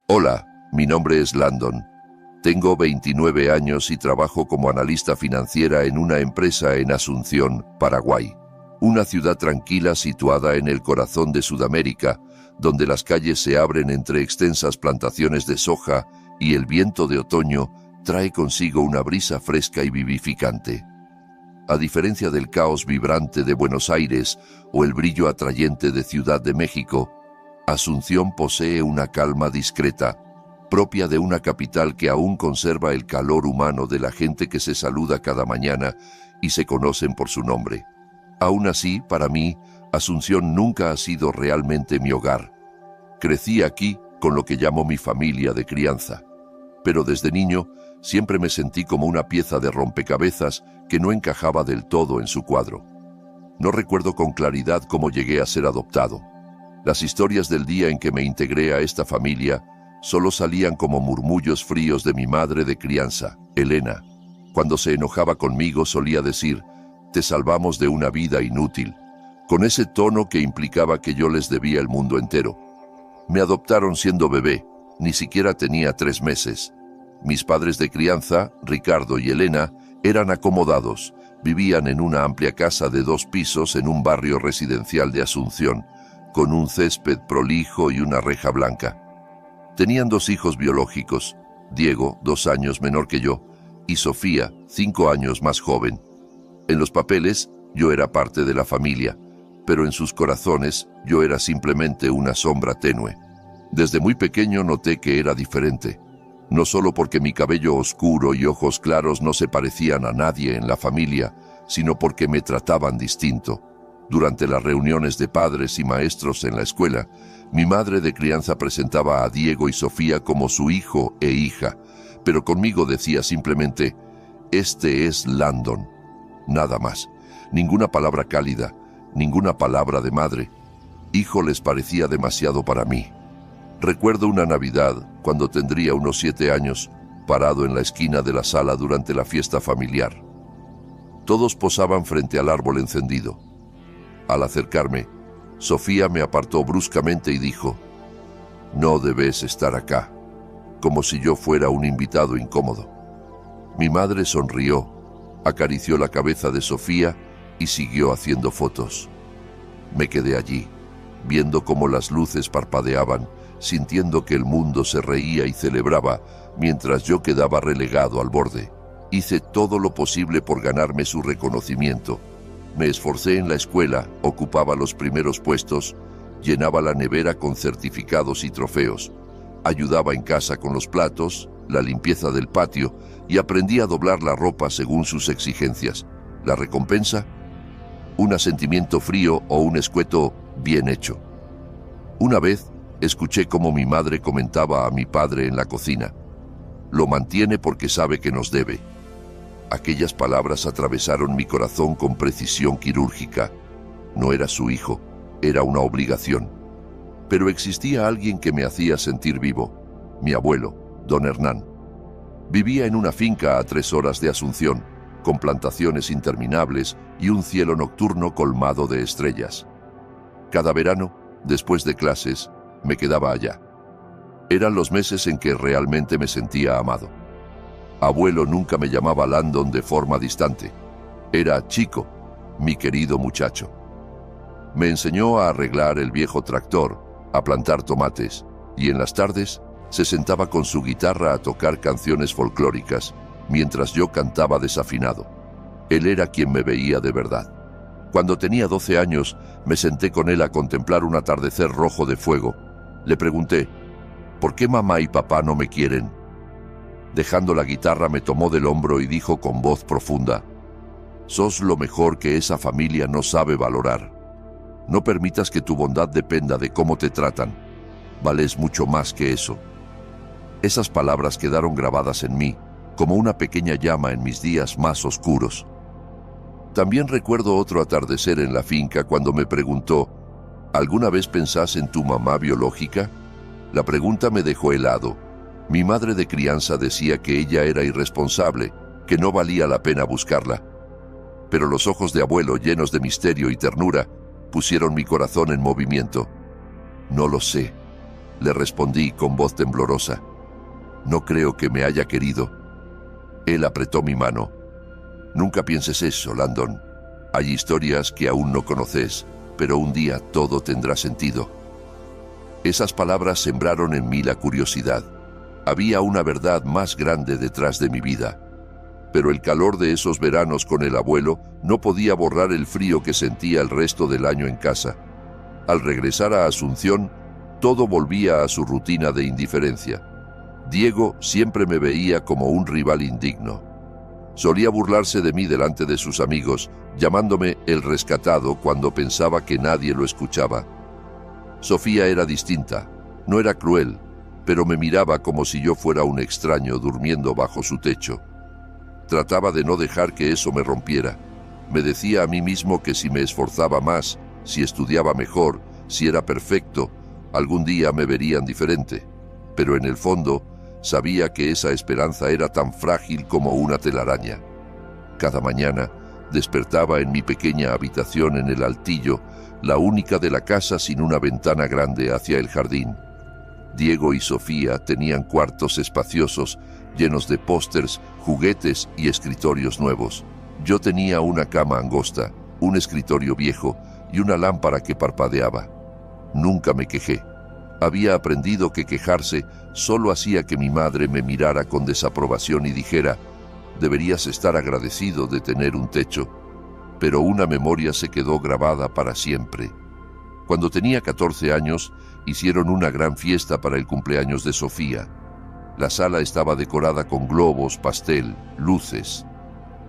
Hola, mi nombre es Landon. Tengo 29 años y trabajo como analista financiera en una empresa en Asunción, Paraguay. Una ciudad tranquila situada en el corazón de Sudamérica, donde las calles se abren entre extensas plantaciones de soja y el viento de otoño trae consigo una brisa fresca y vivificante. A diferencia del caos vibrante de Buenos Aires o el brillo atrayente de Ciudad de México, Asunción posee una calma discreta, propia de una capital que aún conserva el calor humano de la gente que se saluda cada mañana y se conocen por su nombre. Aún así, para mí, Asunción nunca ha sido realmente mi hogar. Crecí aquí con lo que llamo mi familia de crianza, pero desde niño siempre me sentí como una pieza de rompecabezas que no encajaba del todo en su cuadro. No recuerdo con claridad cómo llegué a ser adoptado. Las historias del día en que me integré a esta familia solo salían como murmullos fríos de mi madre de crianza, Elena. Cuando se enojaba conmigo solía decir: «Te salvamos de una vida inútil», con ese tono que implicaba que yo les debía el mundo entero. Me adoptaron siendo bebé, ni siquiera tenía 3 meses. Mis padres de crianza, Ricardo y Elena, eran acomodados. Vivían en una amplia casa de 2 pisos en un barrio residencial de Asunción, con un césped prolijo y una reja blanca. Tenían 2 hijos biológicos, Diego, 2 años menor que yo, y Sofía, 5 años más joven. En los papeles, yo era parte de la familia, pero en sus corazones, yo era simplemente una sombra tenue. Desde muy pequeño noté que era diferente, no solo porque mi cabello oscuro y ojos claros no se parecían a nadie en la familia, sino porque me trataban distinto. Durante las reuniones de padres y maestros en la escuela, mi madre de crianza presentaba a Diego y Sofía como su hijo e hija, pero conmigo decía simplemente: «Este es Landon». Nada más, ninguna palabra cálida, ninguna palabra de madre. Hijo les parecía demasiado para mí. Recuerdo una Navidad, cuando tendría unos 7 años, parado en la esquina de la sala durante la fiesta familiar. Todos posaban frente al árbol encendido. Al acercarme, Sofía me apartó bruscamente y dijo: «No debes estar acá», como si yo fuera un invitado incómodo. Mi madre sonrió, acarició la cabeza de Sofía y siguió haciendo fotos. Me quedé allí, viendo cómo las luces parpadeaban, sintiendo que el mundo se reía y celebraba, mientras yo quedaba relegado al borde. Hice todo lo posible por ganarme su reconocimiento. Me esforcé en la escuela, ocupaba los primeros puestos, llenaba la nevera con certificados y trofeos, ayudaba en casa con los platos, la limpieza del patio y aprendí a doblar la ropa según sus exigencias. ¿La recompensa? Un asentimiento frío o un escueto bien hecho. Una vez escuché cómo mi madre comentaba a mi padre en la cocina: «Lo mantiene porque sabe que nos debe». Aquellas palabras atravesaron mi corazón con precisión quirúrgica. No era su hijo, era una obligación. Pero existía alguien que me hacía sentir vivo: mi abuelo, don Hernán. Vivía en una finca a 3 horas de Asunción, con plantaciones interminables y un cielo nocturno colmado de estrellas. Cada verano, después de clases, me quedaba allá. Eran los meses en que realmente me sentía amado. Abuelo nunca me llamaba Landon de forma distante. Era Chico, mi querido muchacho. Me enseñó a arreglar el viejo tractor, a plantar tomates, y en las tardes se sentaba con su guitarra a tocar canciones folclóricas, mientras yo cantaba desafinado. Él era quien me veía de verdad. Cuando tenía 12 años, me senté con él a contemplar un atardecer rojo de fuego. Le pregunté: «¿Por qué mamá y papá no me quieren?». Dejando la guitarra, me tomó del hombro y dijo con voz profunda: «Sos lo mejor que esa familia no sabe valorar. No permitas que tu bondad dependa de cómo te tratan. Vales mucho más que eso». Esas palabras quedaron grabadas en mí, como una pequeña llama en mis días más oscuros. También recuerdo otro atardecer en la finca cuando me preguntó: «¿Alguna vez pensás en tu mamá biológica?». La pregunta me dejó helado. Mi madre de crianza decía que ella era irresponsable, que no valía la pena buscarla. Pero los ojos de abuelo, llenos de misterio y ternura, pusieron mi corazón en movimiento. «No lo sé. Le respondí con voz temblorosa. No creo que me haya querido. Él apretó mi mano. Nunca pienses eso, Landon. Hay historias que aún no conoces, pero un día todo tendrá sentido. Esas palabras sembraron en mí la curiosidad. Había una verdad más grande detrás de mi vida. Pero el calor de esos veranos con el abuelo no podía borrar el frío que sentía el resto del año en casa. Al regresar a Asunción, todo volvía a su rutina de indiferencia. Diego siempre me veía como un rival indigno. Solía burlarse de mí delante de sus amigos, llamándome el rescatado cuando pensaba que nadie lo escuchaba. Sofía era distinta, no era cruel, pero me miraba como si yo fuera un extraño durmiendo bajo su techo. Trataba de no dejar que eso me rompiera. Me decía a mí mismo que si me esforzaba más, si estudiaba mejor, si era perfecto, algún día me verían diferente. Pero en el fondo, sabía que esa esperanza era tan frágil como una telaraña. Cada mañana despertaba en mi pequeña habitación en el altillo, la única de la casa sin una ventana grande hacia el jardín. Diego y Sofía tenían cuartos espaciosos, llenos de pósters, juguetes y escritorios nuevos. Yo tenía una cama angosta, un escritorio viejo y una lámpara que parpadeaba. Nunca me quejé. Había aprendido que quejarse solo hacía que mi madre me mirara con desaprobación y dijera: deberías estar agradecido de tener un techo. Pero una memoria se quedó grabada para siempre. Cuando tenía 14 años, hicieron una gran fiesta para el cumpleaños de Sofía. La sala estaba decorada con globos, pastel, luces.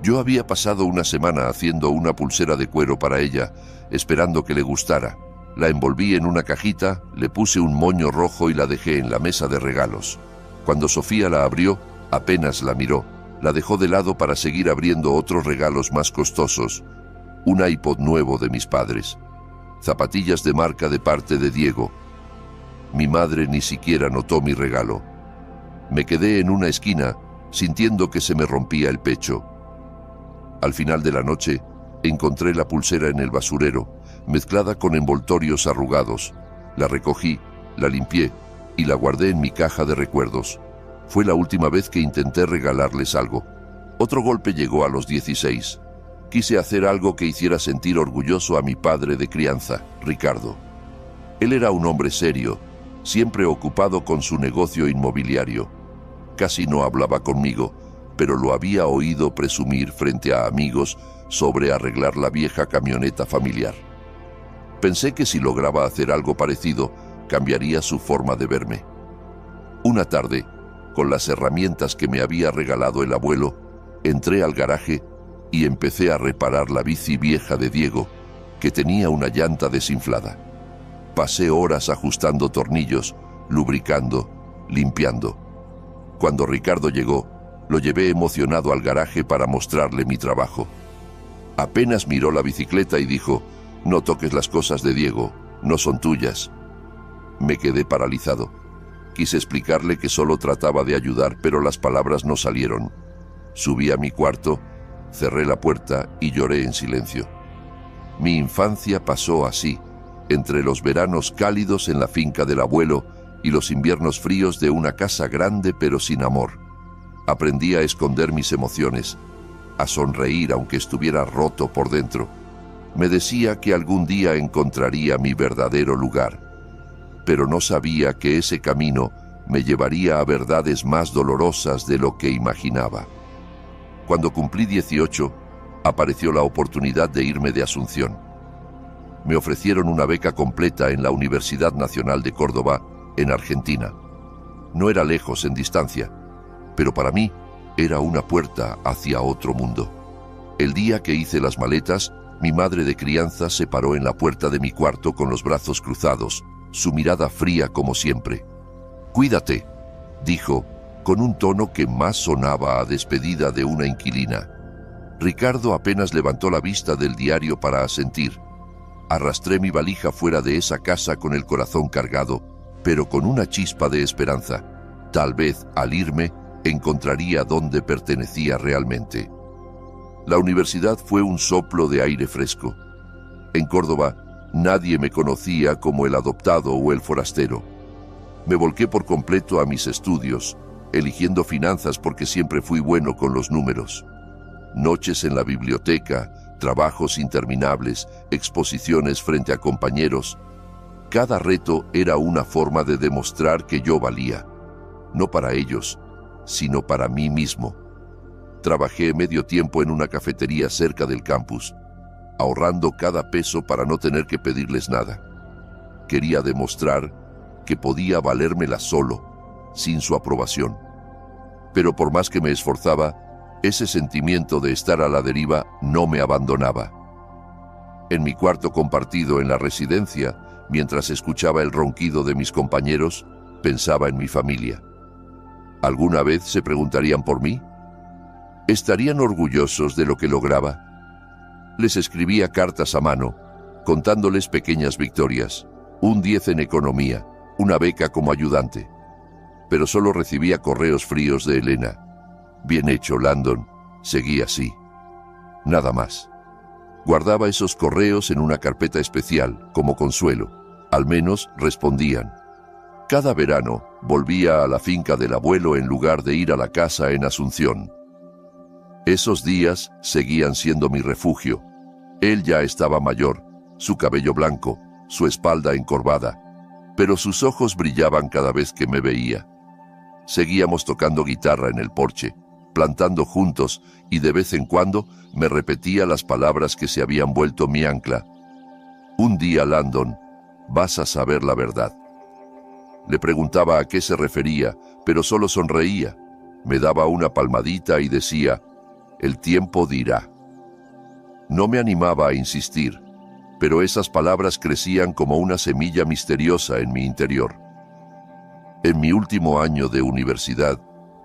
Yo había pasado una semana haciendo una pulsera de cuero para ella, esperando que le gustara. La envolví en una cajita, le puse un moño rojo y la dejé en la mesa de regalos. Cuando Sofía la abrió, apenas la miró. La dejó de lado para seguir abriendo otros regalos más costosos. Un iPod nuevo de mis padres. Zapatillas de marca de parte de Diego. Mi madre ni siquiera notó mi regalo. Me quedé en una esquina, sintiendo que se me rompía el pecho. Al final de la noche, encontré la pulsera en el basurero, mezclada con envoltorios arrugados. La recogí, la limpié y la guardé en mi caja de recuerdos. Fue la última vez que intenté regalarles algo. Otro golpe llegó a los 16. Quise hacer algo que hiciera sentir orgulloso a mi padre de crianza, Ricardo. Él era un hombre serio, siempre ocupado con su negocio inmobiliario. Casi no hablaba conmigo, pero lo había oído presumir frente a amigos sobre arreglar la vieja camioneta familiar. Pensé que si lograba hacer algo parecido, cambiaría su forma de verme. Una tarde, con las herramientas que me había regalado el abuelo, entré al garaje y empecé a reparar la bici vieja de Diego, que tenía una llanta desinflada. Pasé horas ajustando tornillos, lubricando, limpiando. Cuando Ricardo llegó, lo llevé emocionado al garaje para mostrarle mi trabajo. Apenas miró la bicicleta y dijo: «No toques las cosas de Diego, no son tuyas». Me quedé paralizado. Quise explicarle que solo trataba de ayudar, pero las palabras no salieron. Subí a mi cuarto, cerré la puerta y lloré en silencio. Mi infancia pasó así, entre los veranos cálidos en la finca del abuelo y los inviernos fríos de una casa grande pero sin amor. Aprendí a esconder mis emociones, a sonreír aunque estuviera roto por dentro. Me decía que algún día encontraría mi verdadero lugar, pero no sabía que ese camino me llevaría a verdades más dolorosas de lo que imaginaba. Cuando cumplí 18, apareció la oportunidad de irme de Asunción. Me ofrecieron una beca completa en la Universidad Nacional de Córdoba, en Argentina. No era lejos en distancia, pero para mí era una puerta hacia otro mundo. El día que hice las maletas, mi madre de crianza se paró en la puerta de mi cuarto con los brazos cruzados, su mirada fría como siempre. «Cuídate», dijo, con un tono que más sonaba a despedida de una inquilina. Ricardo apenas levantó la vista del diario para asentir. Arrastré mi valija fuera de esa casa con el corazón cargado, pero con una chispa de esperanza. Tal vez, al irme, encontraría dónde pertenecía realmente. La universidad fue un soplo de aire fresco. En Córdoba, nadie me conocía como el adoptado o el forastero. Me volqué por completo a mis estudios, eligiendo finanzas porque siempre fui bueno con los números. Noches en la biblioteca, trabajos interminables, exposiciones frente a compañeros. Cada reto era una forma de demostrar que yo valía, no para ellos, sino para mí mismo. Trabajé medio tiempo en una cafetería cerca del campus, ahorrando cada peso para no tener que pedirles nada. Quería demostrar que podía valérmela solo, sin su aprobación. Pero por más que me esforzaba, ese sentimiento de estar a la deriva no me abandonaba. En mi cuarto compartido en la residencia, mientras escuchaba el ronquido de mis compañeros, pensaba en mi familia. ¿Alguna vez se preguntarían por mí? ¿Estarían orgullosos de lo que lograba? Les escribía cartas a mano, contándoles pequeñas victorias, un 10 en economía, una beca como ayudante. Pero solo recibía correos fríos de Elena. Bien hecho, Landon. Seguí así. Nada más. Guardaba esos correos en una carpeta especial, como consuelo. Al menos respondían. Cada verano volvía a la finca del abuelo en lugar de ir a la casa en Asunción. Esos días seguían siendo mi refugio. Él ya estaba mayor, su cabello blanco, su espalda encorvada, pero sus ojos brillaban cada vez que me veía. Seguíamos tocando guitarra en el porche, plantando juntos, y de vez en cuando me repetía las palabras que se habían vuelto mi ancla. Un día, Landon, vas a saber la verdad. Le preguntaba a qué se refería, pero solo sonreía. Me daba una palmadita y decía, el tiempo dirá. No me animaba a insistir, pero esas palabras crecían como una semilla misteriosa en mi interior. En mi último año de universidad,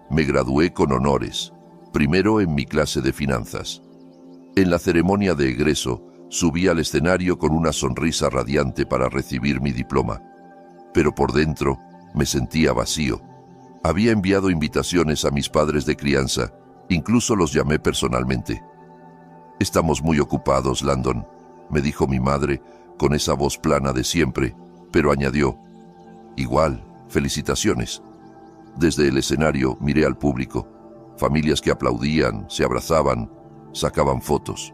me gradué con honores, primero en mi clase de finanzas. En la ceremonia de egreso, subí al escenario con una sonrisa radiante para recibir mi diploma. Pero por dentro, me sentía vacío. Había enviado invitaciones a mis padres de crianza, incluso los llamé personalmente. Estamos muy ocupados, Landon, me dijo mi madre, con esa voz plana de siempre, pero añadió, igual, felicitaciones. Desde el escenario miré al público, familias que aplaudían, se abrazaban, sacaban fotos.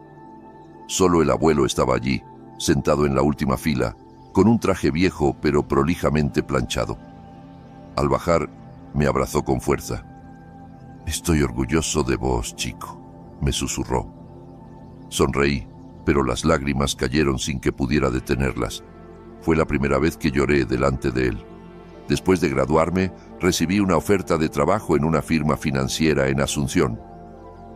Solo el abuelo estaba allí, sentado en la última fila, con un traje viejo pero prolijamente planchado. Al bajar, me abrazó con fuerza. Estoy orgulloso de vos, chico, me susurró. Sonreí, pero las lágrimas cayeron sin que pudiera detenerlas. Fue la primera vez que lloré delante de él. Después de graduarme, recibí una oferta de trabajo en una firma financiera en Asunción.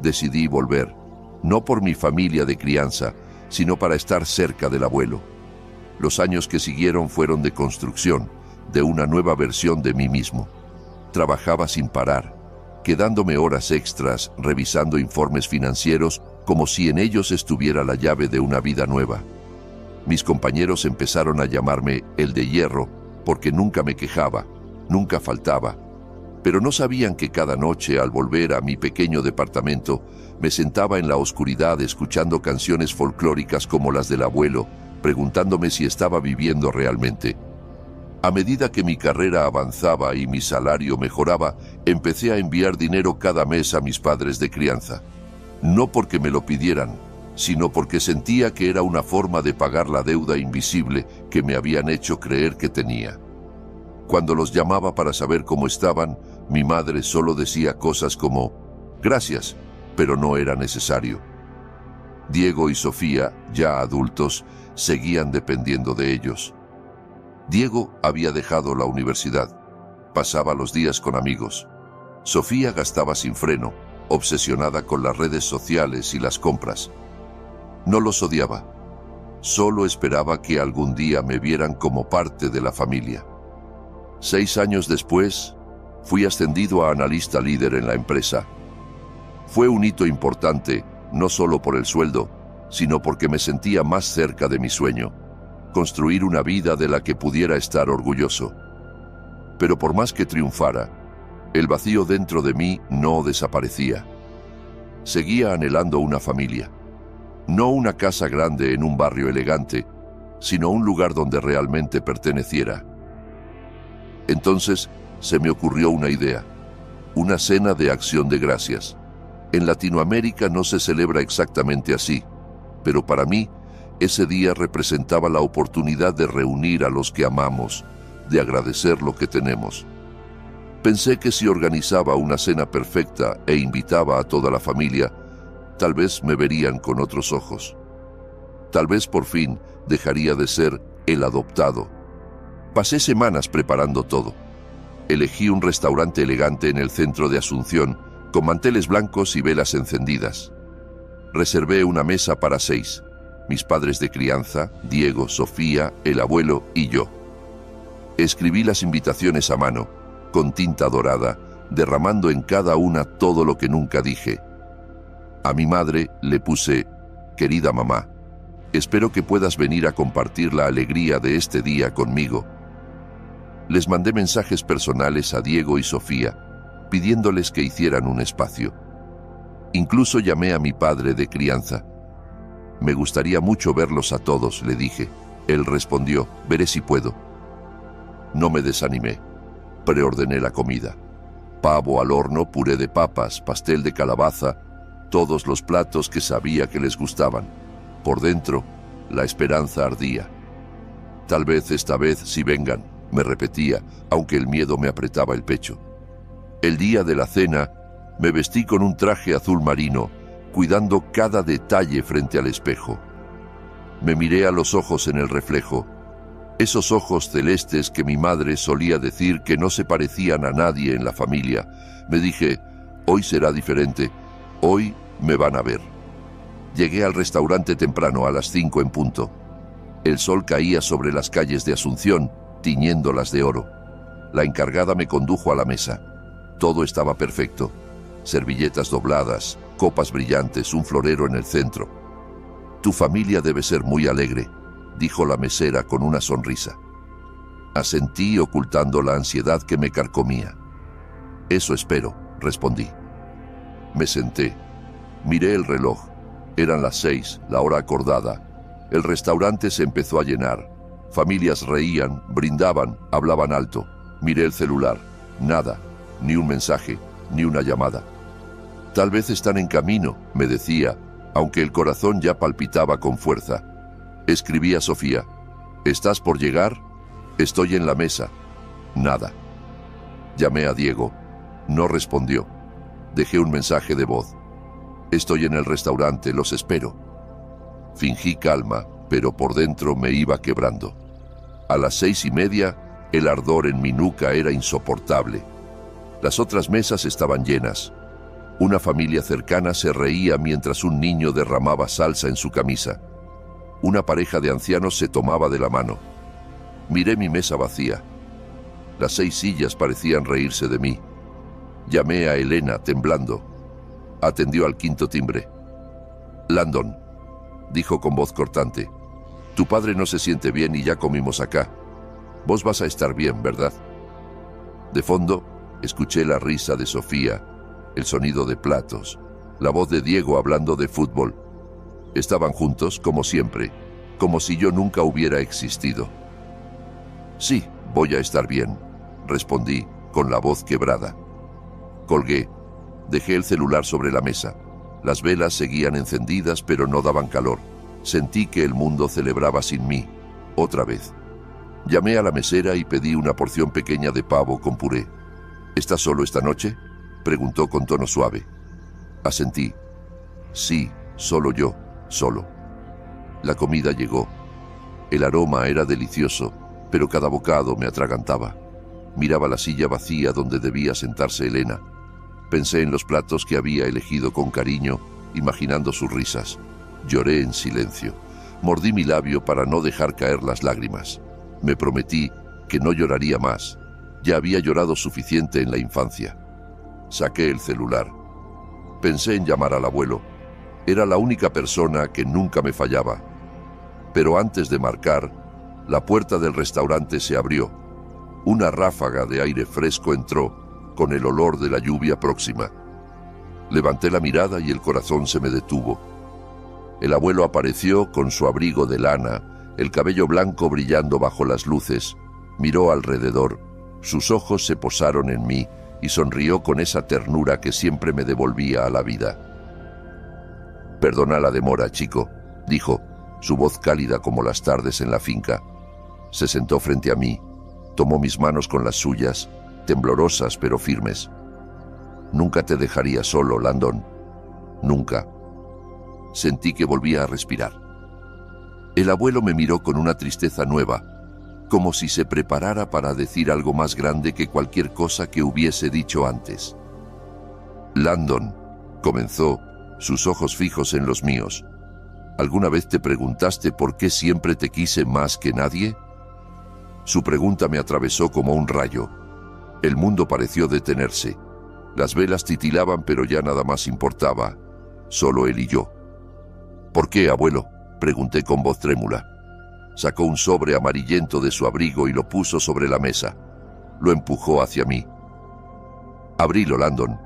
Decidí volver, no por mi familia de crianza, sino para estar cerca del abuelo. Los años que siguieron fueron de construcción, de una nueva versión de mí mismo. Trabajaba sin parar, quedándome horas extras revisando informes financieros como si en ellos estuviera la llave de una vida nueva. Mis compañeros empezaron a llamarme el de hierro porque nunca me quejaba, nunca faltaba, pero no sabían que cada noche al volver a mi pequeño departamento me sentaba en la oscuridad escuchando canciones folclóricas como las del abuelo, preguntándome si estaba viviendo realmente. A medida que mi carrera avanzaba y mi salario mejoraba, empecé a enviar dinero cada mes a mis padres de crianza. No porque me lo pidieran, sino porque sentía que era una forma de pagar la deuda invisible que me habían hecho creer que tenía. Cuando los llamaba para saber cómo estaban, mi madre solo decía cosas como, gracias, pero no era necesario. Diego y Sofía, ya adultos, seguían dependiendo de ellos. Diego había dejado la universidad. Pasaba los días con amigos. Sofía gastaba sin freno, obsesionada con las redes sociales y las compras. No los odiaba. Solo esperaba que algún día me vieran como parte de la familia. 6 años después, fui ascendido a analista líder en la empresa. Fue un hito importante, no solo por el sueldo, sino porque me sentía más cerca de mi sueño, construir una vida de la que pudiera estar orgulloso. Pero por más que triunfara, el vacío dentro de mí no desaparecía. Seguía anhelando una familia. No una casa grande en un barrio elegante, sino un lugar donde realmente perteneciera. Entonces se me ocurrió una idea, una cena de acción de gracias. En Latinoamérica no se celebra exactamente así, pero para mí ese día representaba la oportunidad de reunir a los que amamos, de agradecer lo que tenemos. Pensé que si organizaba una cena perfecta e invitaba a toda la familia, tal vez me verían con otros ojos. Tal vez por fin dejaría de ser el adoptado. Pasé semanas preparando todo. Elegí un restaurante elegante en el centro de Asunción, con manteles blancos y velas encendidas. Reservé una mesa para 6, mis padres de crianza, Diego, Sofía, el abuelo y yo. Escribí las invitaciones a mano, con tinta dorada, derramando en cada una todo lo que nunca dije. A mi madre le puse: querida mamá, espero que puedas venir a compartir la alegría de este día conmigo. Les mandé mensajes personales a Diego y Sofía, pidiéndoles que hicieran un espacio. Incluso llamé a mi padre de crianza. Me gustaría mucho verlos a todos, le dije. Él respondió: veré si puedo. No me desanimé. Preordené la comida. Pavo al horno, puré de papas, pastel de calabaza, todos los platos que sabía que les gustaban. Por dentro, la esperanza ardía. Tal vez esta vez sí vengan, me repetía, aunque el miedo me apretaba el pecho. El día de la cena, me vestí con un traje azul marino, cuidando cada detalle frente al espejo. Me miré a los ojos en el reflejo, esos ojos celestes que mi madre solía decir que no se parecían a nadie en la familia. Me dije: hoy será diferente, hoy me van a ver. Llegué al restaurante temprano, a las 5 en punto. El sol caía sobre las calles de Asunción, tiñéndolas de oro. La encargada me condujo a la mesa. Todo estaba perfecto. Servilletas dobladas, copas brillantes, un florero en el centro. Tu familia debe ser muy alegre, dijo la mesera con una sonrisa. Asentí, ocultando la ansiedad que me carcomía. Eso espero, respondí. Me senté. Miré el reloj. Eran las 6, la hora acordada. El restaurante se empezó a llenar. Familias reían, brindaban, hablaban alto. Miré el celular. Nada, ni un mensaje, ni una llamada. Tal vez están en camino, me decía, aunque el corazón ya palpitaba con fuerza. Escribí a Sofía: ¿estás por llegar? Estoy en la mesa. Nada. Llamé a Diego. No respondió. Dejé un mensaje de voz: estoy en el restaurante, los espero. Fingí calma, pero por dentro me iba quebrando. A las 6:30, el ardor en mi nuca era insoportable. Las otras mesas estaban llenas. Una familia cercana se reía mientras un niño derramaba salsa en su camisa. Una pareja de ancianos se tomaba de la mano. Miré mi mesa vacía. Las 6 sillas parecían reírse de mí. Llamé a Elena, temblando. Atendió al 5.º timbre. «Landon», dijo con voz cortante, «tu padre no se siente bien y ya comimos acá. Vos vas a estar bien, ¿verdad?» De fondo, escuché la risa de Sofía, el sonido de platos, la voz de Diego hablando de fútbol. Estaban juntos, como siempre, como si yo nunca hubiera existido. «Sí, voy a estar bien», respondí, con la voz quebrada. Colgué. Dejé el celular sobre la mesa. Las velas seguían encendidas, pero no daban calor. Sentí que el mundo celebraba sin mí, otra vez. Llamé a la mesera y pedí una porción pequeña de pavo con puré. «¿Estás solo esta noche?», preguntó con tono suave. Asentí. «Sí, solo yo, solo». La comida llegó. El aroma era delicioso, pero cada bocado me atragantaba. Miraba la silla vacía donde debía sentarse Elena. Pensé en los platos que había elegido con cariño, imaginando sus risas. Lloré en silencio. Mordí mi labio para no dejar caer las lágrimas. Me prometí que no lloraría más. Ya había llorado suficiente en la infancia. Saqué el celular. Pensé en llamar al abuelo. Era la única persona que nunca me fallaba. Pero antes de marcar, la puerta del restaurante se abrió. Una ráfaga de aire fresco entró, con el olor de la lluvia próxima. Levanté la mirada y el corazón se me detuvo. El abuelo apareció con su abrigo de lana, el cabello blanco brillando bajo las luces. Miró alrededor. Sus ojos se posaron en mí y sonrió con esa ternura que siempre me devolvía a la vida. «Perdona la demora, chico», dijo, su voz cálida como las tardes en la finca. Se sentó frente a mí, tomó mis manos con las suyas, temblorosas pero firmes. «Nunca te dejaría solo, Landon. Nunca». Sentí que volvía a respirar. El abuelo me miró con una tristeza nueva, como si se preparara para decir algo más grande que cualquier cosa que hubiese dicho antes. «Landon», comenzó, sus ojos fijos en los míos, «¿alguna vez te preguntaste por qué siempre te quise más que nadie?» Su pregunta me atravesó como un rayo. El mundo pareció detenerse. Las velas titilaban, pero ya nada más importaba. Solo él y yo. «¿Por qué, abuelo?», pregunté con voz trémula. Sacó un sobre amarillento de su abrigo y lo puso sobre la mesa. Lo empujó hacia mí. «Abrilo, Landon.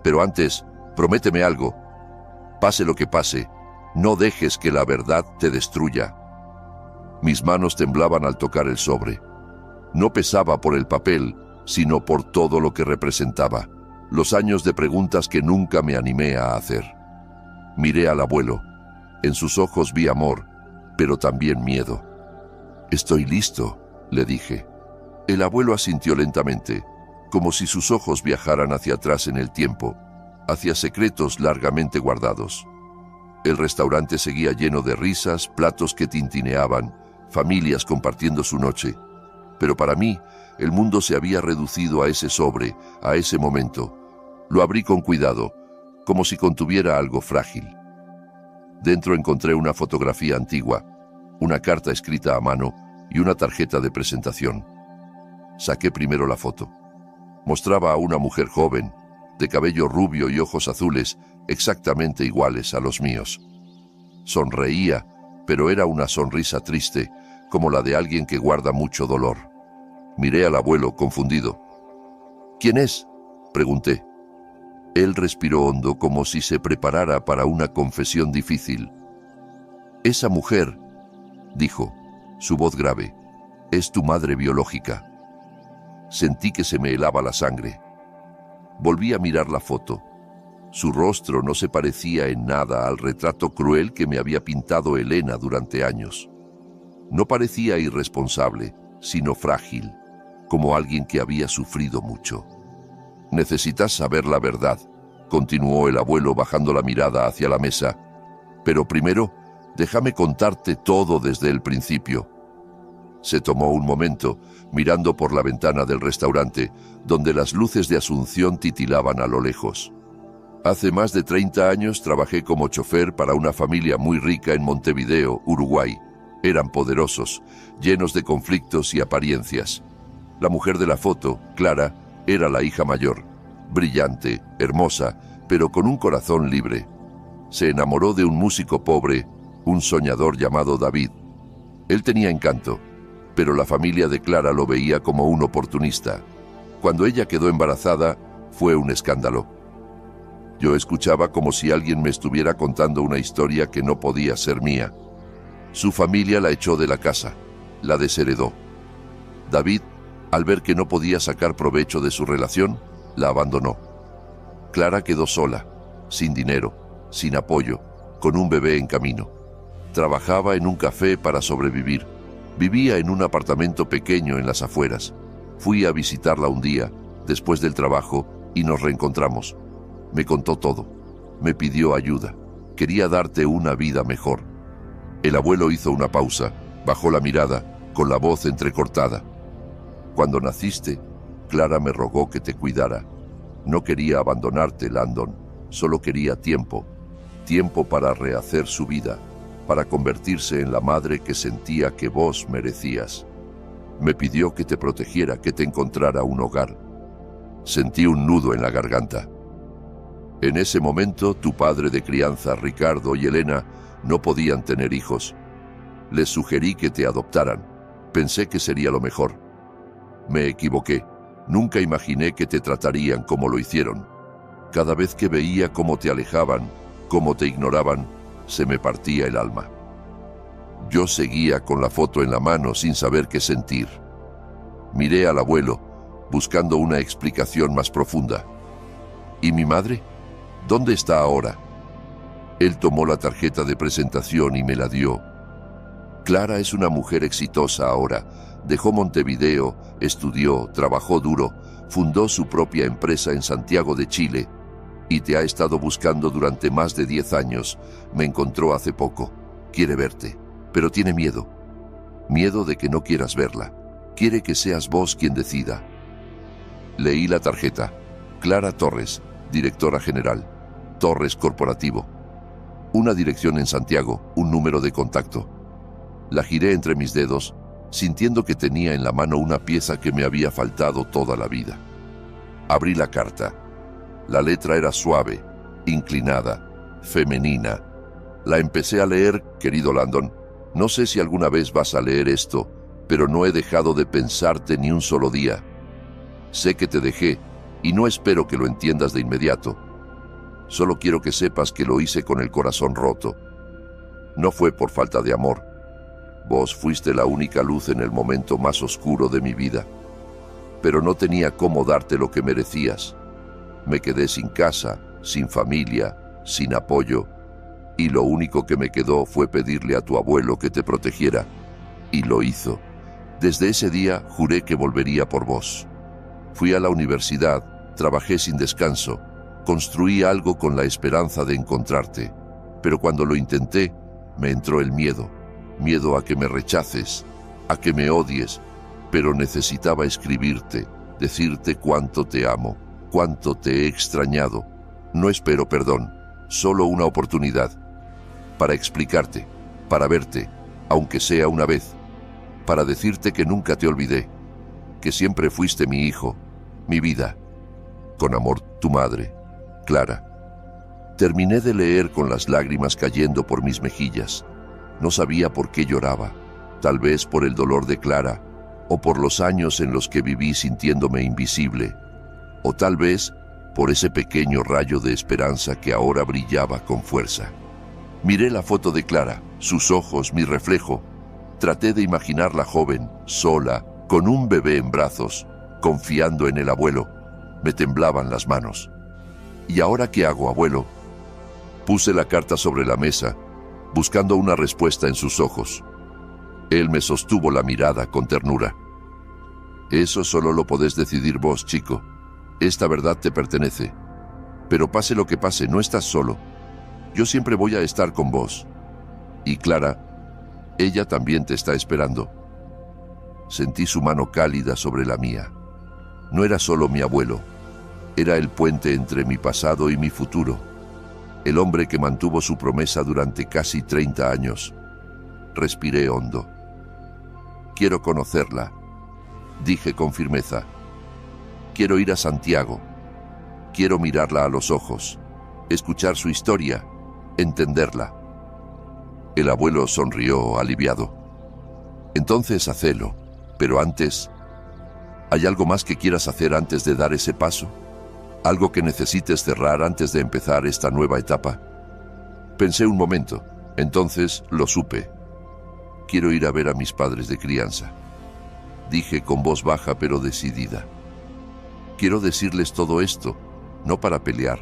Pero antes, prométeme algo. Pase lo que pase, no dejes que la verdad te destruya». Mis manos temblaban al tocar el sobre. No pesaba por el papel, sino por todo lo que representaba. Los años de preguntas que nunca me animé a hacer. Miré al abuelo. En sus ojos vi amor, pero también miedo. «Estoy listo», le dije. El abuelo asintió lentamente, como si sus ojos viajaran hacia atrás en el tiempo, hacia secretos largamente guardados. El restaurante seguía lleno de risas, platos que tintineaban, familias compartiendo su noche. Pero para mí, el mundo se había reducido a ese sobre, a ese momento. Lo abrí con cuidado, como si contuviera algo frágil. Dentro encontré una fotografía antigua, una carta escrita a mano y una tarjeta de presentación. Saqué primero la foto. Mostraba a una mujer joven, de cabello rubio y ojos azules, exactamente iguales a los míos. Sonreía, pero era una sonrisa triste, como la de alguien que guarda mucho dolor. Miré al abuelo, confundido. «¿Quién es?», pregunté. Él respiró hondo, como si se preparara para una confesión difícil. «Esa mujer», dijo, su voz grave, «es tu madre biológica». Sentí que se me helaba la sangre. Volví a mirar la foto. Su rostro no se parecía en nada al retrato cruel que me había pintado Elena durante años. No parecía irresponsable, sino frágil, como alguien que había sufrido mucho. «Necesitas saber la verdad», continuó el abuelo bajando la mirada hacia la mesa. «Pero primero, déjame contarte todo desde el principio». Se tomó un momento, mirando por la ventana del restaurante, donde las luces de Asunción titilaban a lo lejos. «Hace más de 30 años trabajé como chofer para una familia muy rica en Montevideo, Uruguay. Eran poderosos, llenos de conflictos y apariencias. La mujer de la foto, Clara, era la hija mayor, brillante, hermosa, pero con un corazón libre. Se enamoró de un músico pobre, un soñador llamado David. Él tenía encanto, pero la familia de Clara lo veía como un oportunista. Cuando ella quedó embarazada, fue un escándalo. Yo escuchaba como si alguien me estuviera contando una historia que no podía ser mía. Su familia la echó de la casa, la desheredó. David, al ver que no podía sacar provecho de su relación, la abandonó. Clara quedó sola, sin dinero, sin apoyo, con un bebé en camino. Trabajaba en un café para sobrevivir. Vivía en un apartamento pequeño en las afueras. Fui a visitarla un día, después del trabajo, y nos reencontramos. Me contó todo. Me pidió ayuda. Quería darte una vida mejor. El abuelo hizo una pausa, bajó la mirada, con la voz entrecortada. Cuando naciste, Clara me rogó que te cuidara. No quería abandonarte, Landon. Solo quería tiempo. Tiempo para rehacer su vida, para convertirse en la madre que sentía que vos merecías. Me pidió que te protegiera, que te encontrara un hogar. Sentí un nudo en la garganta. En ese momento, tu padre de crianza, Ricardo, y Elena no podían tener hijos. Les sugerí que te adoptaran. Pensé que sería lo mejor. Me equivoqué. Nunca imaginé que te tratarían como lo hicieron. Cada vez que veía cómo te alejaban, cómo te ignoraban, se me partía el alma. Yo seguía con la foto en la mano sin saber qué sentir. Miré al abuelo. buscando una explicación más profunda. ¿Y mi madre? ¿Dónde está ahora? Él tomó la tarjeta de presentación y me la dio. Clara es una mujer exitosa ahora. Dejó Montevideo, estudió, trabajó duro, fundó su propia empresa en Santiago de Chile y te ha estado buscando durante más de 10 años. Me encontró hace poco. Quiere verte, pero tiene miedo. Miedo de que no quieras verla. Quiere que seas vos quien decida. Leí la tarjeta. Clara Torres, directora general. Torres Corporativo. Una dirección en Santiago, un número de contacto. La giré entre mis dedos, sintiendo que tenía en la mano una pieza que me había faltado toda la vida. Abrí la carta. La letra era suave, inclinada, femenina. La empecé a leer, querido Landon. No sé si alguna vez vas a leer esto, pero no he dejado de pensarte ni un solo día. Sé que te dejé, y no espero que lo entiendas de inmediato. Solo quiero que sepas que lo hice con el corazón roto. No fue por falta de amor. Vos fuiste la única luz en el momento más oscuro de mi vida. Pero no tenía cómo darte lo que merecías. Me quedé sin casa, sin familia, sin apoyo, y lo único que me quedó fue pedirle a tu abuelo que te protegiera, y lo hizo. Desde ese día juré que volvería por vos. Fui a la universidad, trabajé sin descanso, construí algo con la esperanza de encontrarte, pero cuando lo intenté, me entró el miedo. Miedo a que me rechaces, a que me odies, pero necesitaba escribirte, decirte cuánto te amo, cuánto te he extrañado. No espero perdón, solo una oportunidad, para explicarte, para verte, aunque sea una vez, para decirte que nunca te olvidé, que siempre fuiste mi hijo, mi vida. Con amor, tu madre, Clara. Terminé de leer con las lágrimas cayendo por mis mejillas. No sabía por qué lloraba, tal vez por el dolor de Clara, o por los años en los que viví sintiéndome invisible, o tal vez por ese pequeño rayo de esperanza que ahora brillaba con fuerza. Miré la foto de Clara, sus ojos, mi reflejo. Traté de imaginarla joven, sola, con un bebé en brazos, confiando en el abuelo. Me temblaban las manos. ¿Y ahora qué hago, abuelo? Puse la carta sobre la mesa, buscando una respuesta en sus ojos. Él me sostuvo la mirada con ternura. Eso solo lo podés decidir vos, chico. Esta verdad te pertenece. Pero pase lo que pase, no estás solo. Yo siempre voy a estar con vos. Y Clara, ella también te está esperando. Sentí su mano cálida sobre la mía. No era solo mi abuelo. Era el puente entre mi pasado y mi futuro. El hombre que mantuvo su promesa durante casi 30 años. Respiré hondo. Quiero conocerla, dije con firmeza. Quiero ir a Santiago. Quiero mirarla a los ojos, escuchar su historia, entenderla. El abuelo sonrió aliviado. Entonces hacelo, pero antes, ¿hay algo más que quieras hacer antes de dar ese paso? ¿Algo que necesites cerrar antes de empezar esta nueva etapa? Pensé un momento, entonces lo supe. Quiero ir a ver a mis padres de crianza, dije con voz baja pero decidida. Quiero decirles todo esto, no para pelear,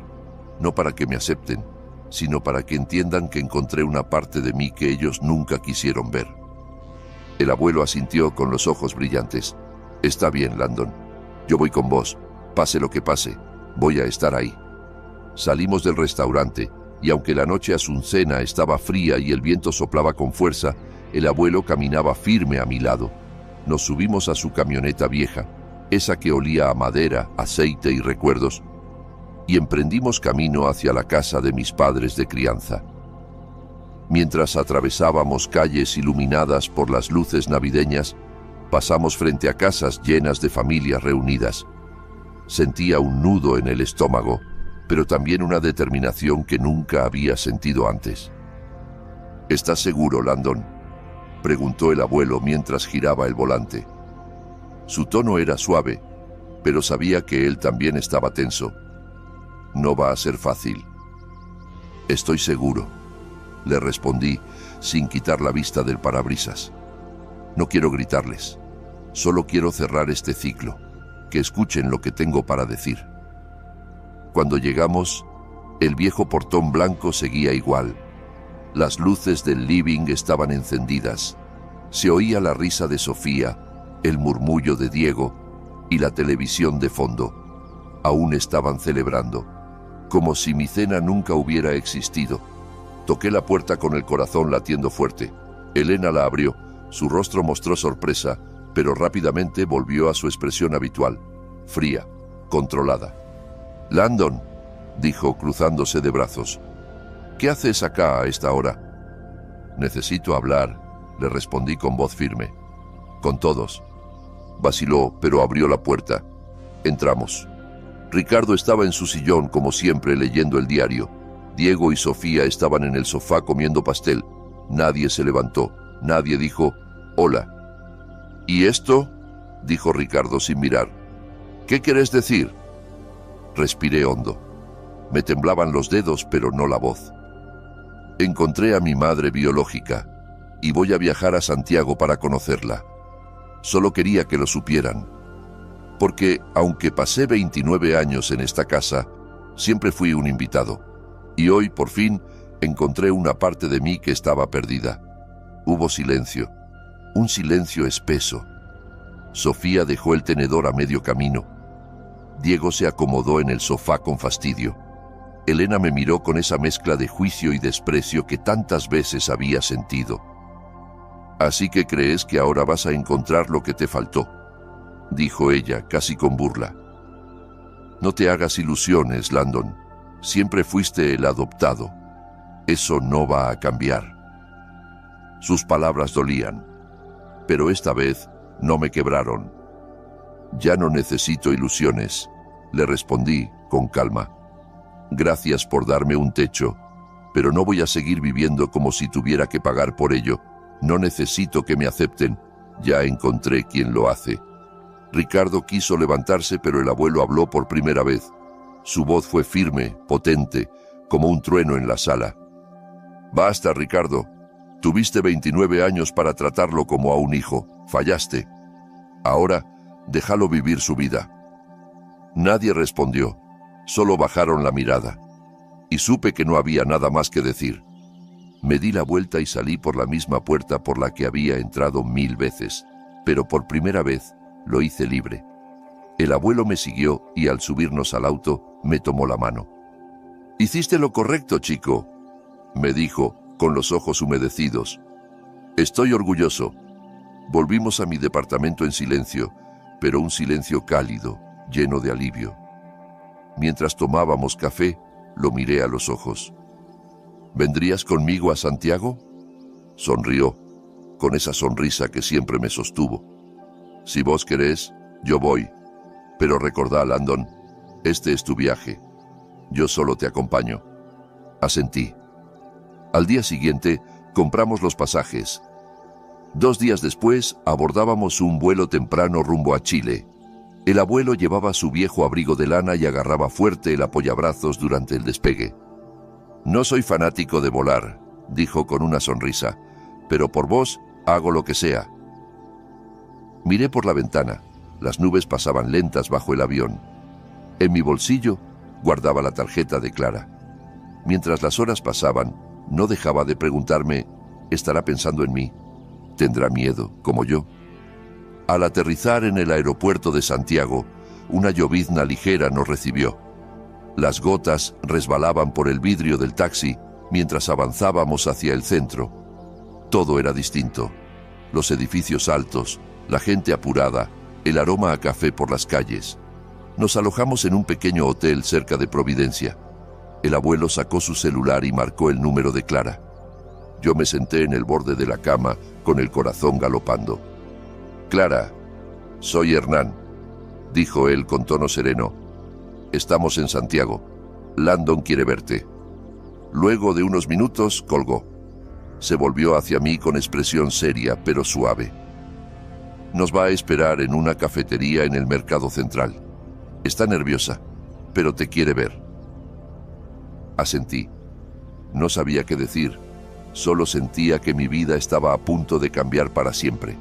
no para que me acepten, sino para que entiendan que encontré una parte de mí que ellos nunca quisieron ver. El abuelo asintió con los ojos brillantes. Está bien, Landon. Yo voy con vos. Pase lo que pase, voy a estar ahí. Salimos del restaurante, y aunque la noche azucena estaba fría y el viento soplaba con fuerza, el abuelo caminaba firme a mi lado. Nos subimos a su camioneta vieja, esa que olía a madera, aceite y recuerdos, y emprendimos camino hacia la casa de mis padres de crianza. Mientras atravesábamos calles iluminadas por las luces navideñas, pasamos frente a casas llenas de familias reunidas. Sentía un nudo en el estómago, pero también una determinación que nunca había sentido antes. ¿Estás seguro, Landon?, preguntó el abuelo mientras giraba el volante. Su tono era suave, pero sabía que él también estaba tenso. No va a ser fácil. Estoy seguro, le respondí sin quitar la vista del parabrisas. No quiero gritarles, solo quiero cerrar este ciclo. que escuchen lo que tengo para decir. Cuando llegamos, el viejo portón blanco seguía igual. Las luces del living estaban encendidas. Se oía la risa de Sofía, el murmullo de Diego y la televisión de fondo. Aún estaban celebrando, como si mi cena nunca hubiera existido. Toqué la puerta con el corazón latiendo fuerte. Elena la abrió. Su rostro mostró sorpresa, pero rápidamente volvió a su expresión habitual, fría, controlada. «Landon», dijo cruzándose de brazos. «¿Qué haces acá a esta hora?» «Necesito hablar», le respondí con voz firme. «Con todos». Vaciló, pero abrió la puerta. Entramos. Ricardo estaba en su sillón, como siempre, leyendo el diario. Diego y Sofía estaban en el sofá comiendo pastel. Nadie se levantó. Nadie dijo «Hola». «¿Y esto?», dijo Ricardo sin mirar. «¿Qué querés decir?». Respiré hondo. Me temblaban los dedos, pero no la voz. Encontré a mi madre biológica y voy a viajar a Santiago para conocerla. Solo quería que lo supieran. Porque, aunque pasé 29 años en esta casa, siempre fui un invitado. Y hoy, por fin, encontré una parte de mí que estaba perdida. Hubo silencio. Un silencio espeso. Sofía dejó el tenedor a medio camino. Diego se acomodó en el sofá con fastidio. Elena me miró con esa mezcla de juicio y desprecio que tantas veces había sentido. «Así que crees que ahora vas a encontrar lo que te faltó», dijo ella, casi con burla. «No te hagas ilusiones, Landon. Siempre fuiste el adoptado. Eso no va a cambiar». Sus palabras dolían, pero esta vez no me quebraron. «Ya no necesito ilusiones», le respondí con calma. «Gracias por darme un techo, pero no voy a seguir viviendo como si tuviera que pagar por ello. No necesito que me acepten. Ya encontré quien lo hace». Ricardo quiso levantarse, pero el abuelo habló por primera vez. Su voz fue firme, potente, como un trueno en la sala. «Basta, Ricardo. Tuviste 29 años para tratarlo como a un hijo. Fallaste. Ahora, déjalo vivir su vida». Nadie respondió. Solo bajaron la mirada. Y supe que no había nada más que decir. Me di la vuelta y salí por la misma puerta por la que había entrado 1000 veces, pero por primera vez lo hice libre. El abuelo me siguió y al subirnos al auto me tomó la mano. «Hiciste lo correcto, chico», me dijo, con los ojos humedecidos. «Estoy orgulloso». Volvimos a mi departamento en silencio, pero un silencio cálido, lleno de alivio. Mientras tomábamos café, lo miré a los ojos. «¿Vendrías conmigo a Santiago?». Sonrió, con esa sonrisa que siempre me sostuvo. «Si vos querés, yo voy. Pero recordá, Landon, este es tu viaje. Yo solo te acompaño». Asentí. Al día siguiente, compramos los pasajes. 2 días después, abordábamos un vuelo temprano rumbo a Chile. El abuelo llevaba su viejo abrigo de lana y agarraba fuerte el apoyabrazos durante el despegue. «No soy fanático de volar», dijo con una sonrisa, «pero por vos hago lo que sea». Miré por la ventana. Las nubes pasaban lentas bajo el avión. En mi bolsillo guardaba la tarjeta de Clara. Mientras las horas pasaban, no dejaba de preguntarme, ¿estará pensando en mí? ¿Tendrá miedo, como yo? Al aterrizar en el aeropuerto de Santiago, una llovizna ligera nos recibió. Las gotas resbalaban por el vidrio del taxi mientras avanzábamos hacia el centro. Todo era distinto. Los edificios altos, la gente apurada, el aroma a café por las calles. Nos alojamos en un pequeño hotel cerca de Providencia. El abuelo sacó su celular y marcó el número de Clara. Yo me senté en el borde de la cama con el corazón galopando. «Clara, soy Hernán», dijo él con tono sereno. «Estamos en Santiago. Landon quiere verte». Luego de unos minutos colgó. Se volvió hacia mí con expresión seria pero suave. «Nos va a esperar en una cafetería en el Mercado Central. Está nerviosa, pero te quiere ver». Asentí. No sabía qué decir. Solo sentía que mi vida estaba a punto de cambiar para siempre.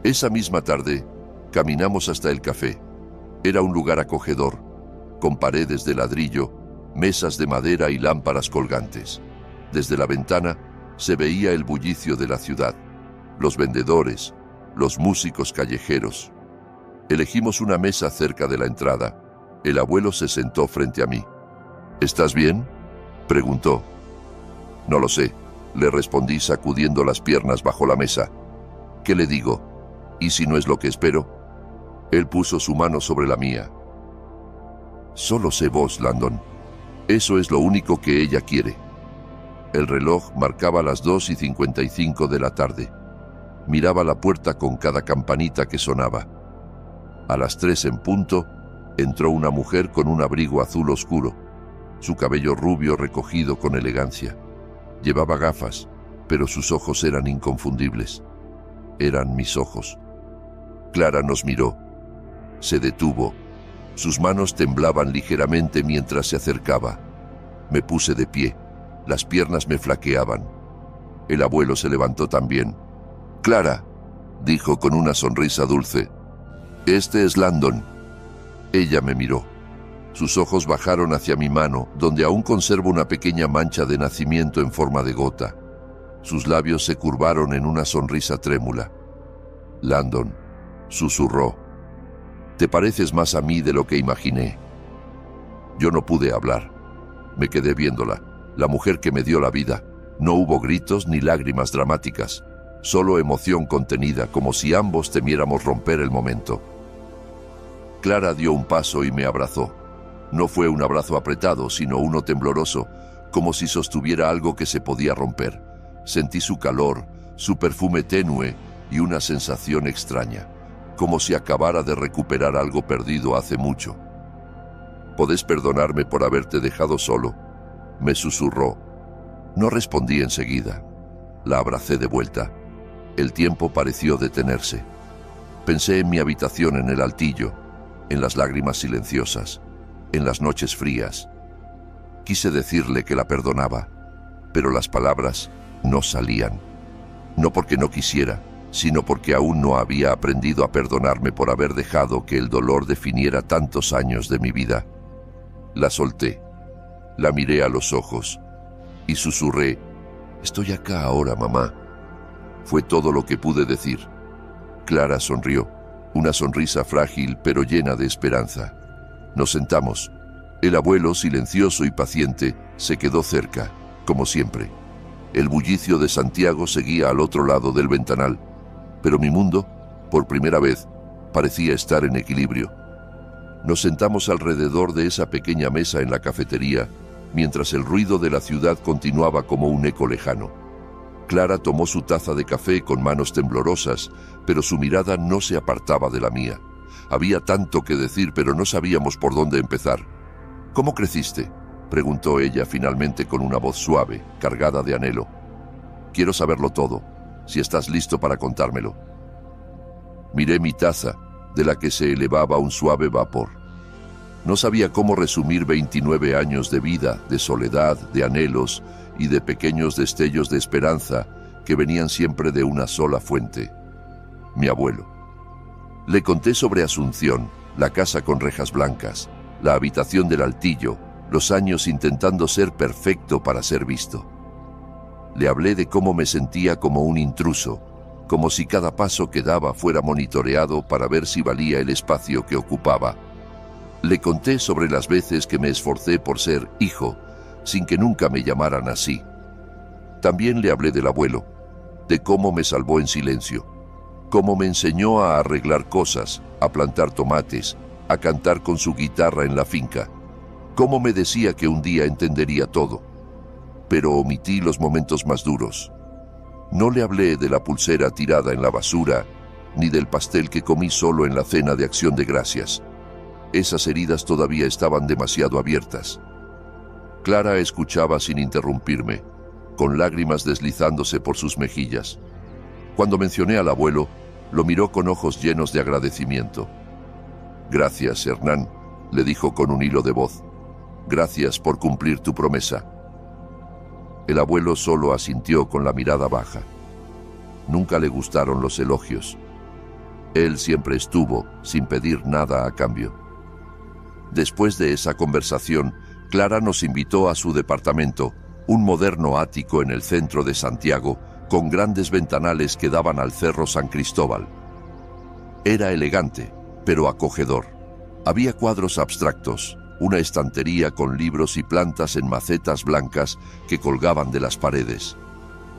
Esa misma tarde, caminamos hasta el café. Era un lugar acogedor, con paredes de ladrillo, mesas de madera y lámparas colgantes. Desde la ventana se veía el bullicio de la ciudad, los vendedores, los músicos callejeros. Elegimos una mesa cerca de la entrada. El abuelo se sentó frente a mí. ¿Estás bien?, preguntó. No lo sé, le respondí sacudiendo las piernas bajo la mesa. ¿Qué le digo? ¿Y si no es lo que espero? Él puso su mano sobre la mía. Solo sé vos, Landon. Eso es lo único que ella quiere. El reloj marcaba las 2:55 de la tarde. Miraba la puerta con cada campanita que sonaba. A las 3 en punto, entró una mujer con un abrigo azul oscuro, su cabello rubio recogido con elegancia. Llevaba gafas, pero sus ojos eran inconfundibles. Eran mis ojos. Clara nos miró. Se detuvo. Sus manos temblaban ligeramente mientras se acercaba. Me puse de pie. Las piernas me flaqueaban. El abuelo se levantó también. «Clara», dijo con una sonrisa dulce, «este es Landon». Ella me miró. Sus ojos bajaron hacia mi mano, donde aún conservo una pequeña mancha de nacimiento en forma de gota. Sus labios se curvaron en una sonrisa trémula. «Landon», susurró, «te pareces más a mí de lo que imaginé». Yo no pude hablar. Me quedé viéndola, la mujer que me dio la vida. No hubo gritos ni lágrimas dramáticas, solo emoción contenida, como si ambos temiéramos romper el momento. Clara dio un paso y me abrazó. No fue un abrazo apretado, sino uno tembloroso, como si sostuviera algo que se podía romper. Sentí su calor, su perfume tenue y una sensación extraña, como si acabara de recuperar algo perdido hace mucho. «¿Podés perdonarme por haberte dejado solo?», me susurró. No respondí enseguida. La abracé de vuelta. El tiempo pareció detenerse. Pensé en mi habitación en el altillo, en las lágrimas silenciosas, en las noches frías. Quise decirle que la perdonaba, pero las palabras no salían. No porque no quisiera, sino porque aún no había aprendido a perdonarme por haber dejado que el dolor definiera tantos años de mi vida. La solté, la miré a los ojos y susurré, «Estoy acá ahora, mamá». Fue todo lo que pude decir. Clara sonrió, una sonrisa frágil pero llena de esperanza. Nos sentamos. El abuelo, silencioso y paciente, se quedó cerca, como siempre. El bullicio de Santiago seguía al otro lado del ventanal, pero mi mundo, por primera vez, parecía estar en equilibrio. Nos sentamos alrededor de esa pequeña mesa en la cafetería, mientras el ruido de la ciudad continuaba como un eco lejano. Clara tomó su taza de café con manos temblorosas, pero su mirada no se apartaba de la mía. Había tanto que decir, pero no sabíamos por dónde empezar. «¿Cómo creciste?», preguntó ella finalmente con una voz suave, cargada de anhelo. «Quiero saberlo todo, si estás listo para contármelo». Miré mi taza, de la que se elevaba un suave vapor. No sabía cómo resumir 29 años de vida, de soledad, de anhelos y de pequeños destellos de esperanza que venían siempre de una sola fuente: mi abuelo. Le conté sobre Asunción, la casa con rejas blancas, la habitación del altillo, los años intentando ser perfecto para ser visto. Le hablé de cómo me sentía como un intruso, como si cada paso que daba fuera monitoreado para ver si valía el espacio que ocupaba. Le conté sobre las veces que me esforcé por ser hijo, sin que nunca me llamaran así. También le hablé del abuelo, de cómo me salvó en silencio, cómo me enseñó a arreglar cosas, a plantar tomates, a cantar con su guitarra en la finca, cómo me decía que un día entendería todo. Pero omití los momentos más duros. No le hablé de la pulsera tirada en la basura, ni del pastel que comí solo en la cena de Acción de Gracias. Esas heridas todavía estaban demasiado abiertas. Clara escuchaba sin interrumpirme, con lágrimas deslizándose por sus mejillas. Cuando mencioné al abuelo, lo miró con ojos llenos de agradecimiento. «Gracias, Hernán», le dijo con un hilo de voz. «Gracias por cumplir tu promesa». El abuelo solo asintió con la mirada baja. Nunca le gustaron los elogios. Él siempre estuvo sin pedir nada a cambio. Después de esa conversación, Clara nos invitó a su departamento, un moderno ático en el centro de Santiago, con grandes ventanales que daban al Cerro San Cristóbal. Era elegante, pero acogedor. Había cuadros abstractos, una estantería con libros y plantas en macetas blancas que colgaban de las paredes.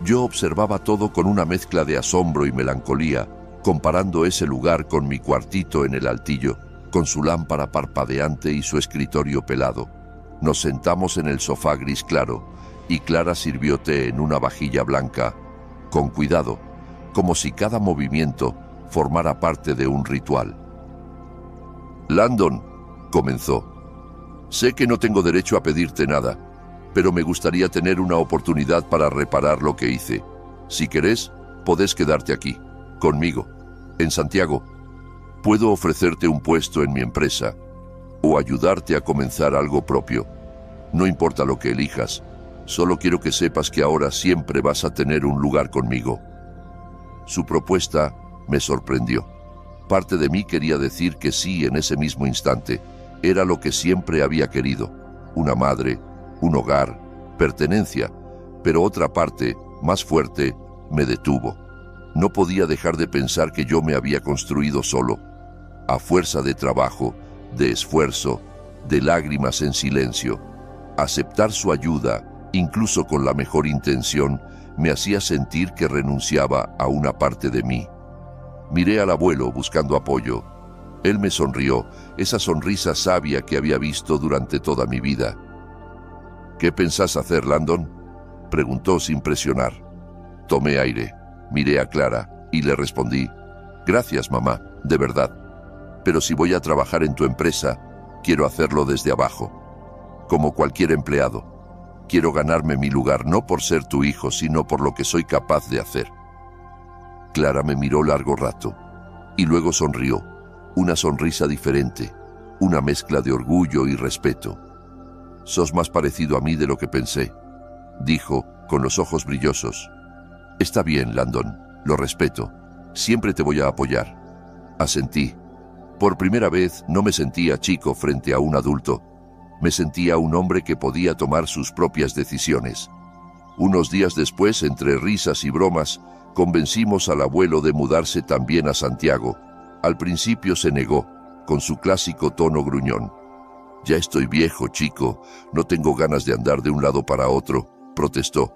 Yo observaba todo con una mezcla de asombro y melancolía, comparando ese lugar con mi cuartito en el altillo, con su lámpara parpadeante y su escritorio pelado. Nos sentamos en el sofá gris claro, y Clara sirvió té en una vajilla blanca, con cuidado, como si cada movimiento formara parte de un ritual. «Landon», comenzó, «sé que no tengo derecho a pedirte nada, pero me gustaría tener una oportunidad para reparar lo que hice. Si querés, podés quedarte aquí, conmigo, en Santiago. Puedo ofrecerte un puesto en mi empresa o ayudarte a comenzar algo propio. No importa lo que elijas, solo quiero que sepas que ahora siempre vas a tener un lugar conmigo». Su propuesta me sorprendió. Parte de mí quería decir que sí en ese mismo instante. Era lo que siempre había querido: una madre, un hogar, pertenencia, pero otra parte, más fuerte, me detuvo. No podía dejar de pensar que yo me había construido solo, a fuerza de trabajo, de esfuerzo, de lágrimas en silencio. Aceptar su ayuda, incluso con la mejor intención, me hacía sentir que renunciaba a una parte de mí. Miré al abuelo buscando apoyo. Él me sonrió, esa sonrisa sabia que había visto durante toda mi vida. «¿Qué pensás hacer, Landon?», preguntó sin presionar. Tomé aire, miré a Clara y le respondí: «Gracias, mamá, de verdad. Pero si voy a trabajar en tu empresa, quiero hacerlo desde abajo, como cualquier empleado. Quiero ganarme mi lugar, no por ser tu hijo, sino por lo que soy capaz de hacer». Clara me miró largo rato y luego sonrió, una sonrisa diferente, una mezcla de orgullo y respeto. «Sos más parecido a mí de lo que pensé», dijo, con los ojos brillosos. «Está bien, Landon, lo respeto. Siempre te voy a apoyar». Asentí. Por primera vez no me sentía chico frente a un adulto. Me sentía un hombre que podía tomar sus propias decisiones. Unos días después, entre risas y bromas, convencimos al abuelo de mudarse también a Santiago. Al principio se negó, con su clásico tono gruñón. «Ya estoy viejo, chico, no tengo ganas de andar de un lado para otro», protestó.